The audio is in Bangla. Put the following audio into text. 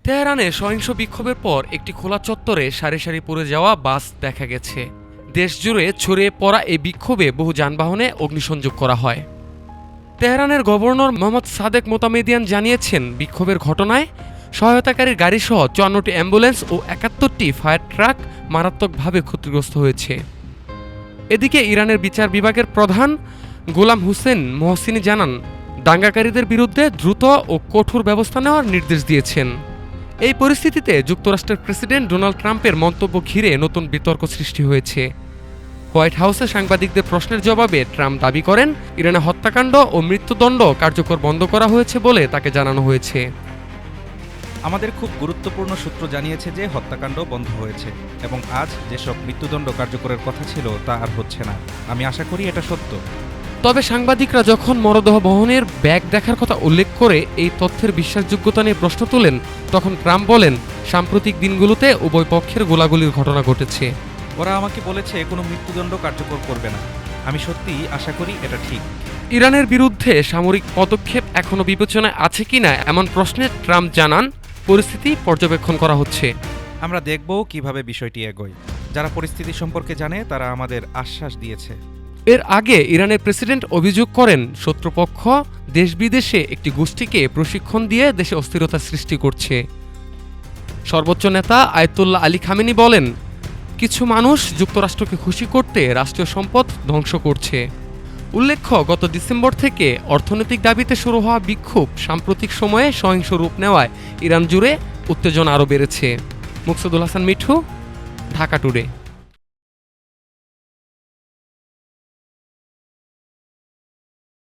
তেহরানে সহিংস বিক্ষোভের পর একটি খোলা চত্বরে সারি সারি পড়ে যাওয়া বাস দেখা গেছে। দেশজুড়ে ছড়িয়ে পড়া এই বিক্ষোভে বহু যানবাহনে অগ্নিসংযোগ করা হয়। তেহরানের গভর্নর মোহাম্মদ সাদেক মোতামেদিয়ান জানিয়েছেন, বিক্ষোভের ঘটনায় সহায়তাকারী গাড়িসহ ৫৪টি অ্যাম্বুলেন্স ও ৭১টি ফায়ার ট্রাক মারাত্মকভাবে ক্ষতিগ্রস্ত হয়েছে। এদিকে ইরানের বিচার বিভাগের প্রধান গোলাম হুসেন মোহসিনি জানান, দাঙ্গাকারীদের বিরুদ্ধে দ্রুত ও কঠোর ব্যবস্থা নেওয়ার নির্দেশ দিয়েছেন। এই পরিস্থিতিতে যুক্তরাষ্ট্রের প্রেসিডেন্ট ডোনাল্ড ট্রাম্পের মন্তব্য ঘিরে নতুন বিতর্ক সৃষ্টি হয়েছে। হোয়াইট হাউসে সাংবাদিকদের প্রশ্নের জবাবে ট্রাম্প দাবি করেন, ইরানে হত্যাকাণ্ড ও মৃত্যুদণ্ড কার্যকর বন্ধ করা হয়েছে বলে তাকে জানানো হয়েছে। আমাদের খুব গুরুত্বপূর্ণ সূত্র জানিয়েছে যে হত্যাকাণ্ড বন্ধ হয়েছে এবং আজ যেসব মৃত্যুদণ্ড কার্যকরের কথা ছিল তা আর হচ্ছে না। আমি আশা করি এটা সত্য। তবে সাংবাদিকরা যখন মরদেহ বহনের ব্যাগ দেখার কথা উল্লেখ করে এই তথ্যের বিশ্বাসযোগ্যতা নিয়ে প্রশ্ন তোলেন, তখন ট্রাম্প বলেন, সাম্প্রতিক দিনগুলোতে উভয় পক্ষের গোলাগুলির ঘটনা ঘটেছে। ওরা আমাকে বলেছে কোনো মৃত্যুদণ্ড কার্যকর করবে না। আমি সত্যিই আশা করি এটা ঠিক। ইরানের বিরুদ্ধে সামরিক পদক্ষেপ এখনও বিবেচনায় আছে কিনা এমন প্রশ্নে ট্রাম্প জানান, পরিস্থিতি পর্যবেক্ষণ করা হচ্ছে। আমরা দেখব কিভাবে বিষয়টি এগোয়। যারা পরিস্থিতি সম্পর্কে জানে তারা আমাদের আশ্বাস দিয়েছে। এর আগে ইরানের প্রেসিডেন্ট অভিযোগ করেন, শত্রুপক্ষ দেশ বিদেশে একটি গোষ্ঠীকে প্রশিক্ষণ দিয়ে দেশে অস্থিরতা সৃষ্টি করছে। সর্বোচ্চ নেতা আয়াতুল্লাহ আলী খামেনি বলেন, কিছু মানুষ যুক্তরাষ্ট্রকে খুশি করতে রাষ্ট্রীয় সম্পদ ধ্বংস করছে। উল্লেখ্য, গত ডিসেম্বর থেকে অর্থনৈতিক দাবিতে শুরু হওয়া বিক্ষোভ সাম্প্রতিক সময়ে সহিংস রূপ নেওয়ায় ইরান জুড়ে উত্তেজনা আরও বেড়েছে। মুকসুদুল হাসান মিঠু, ঢাকা টুডে।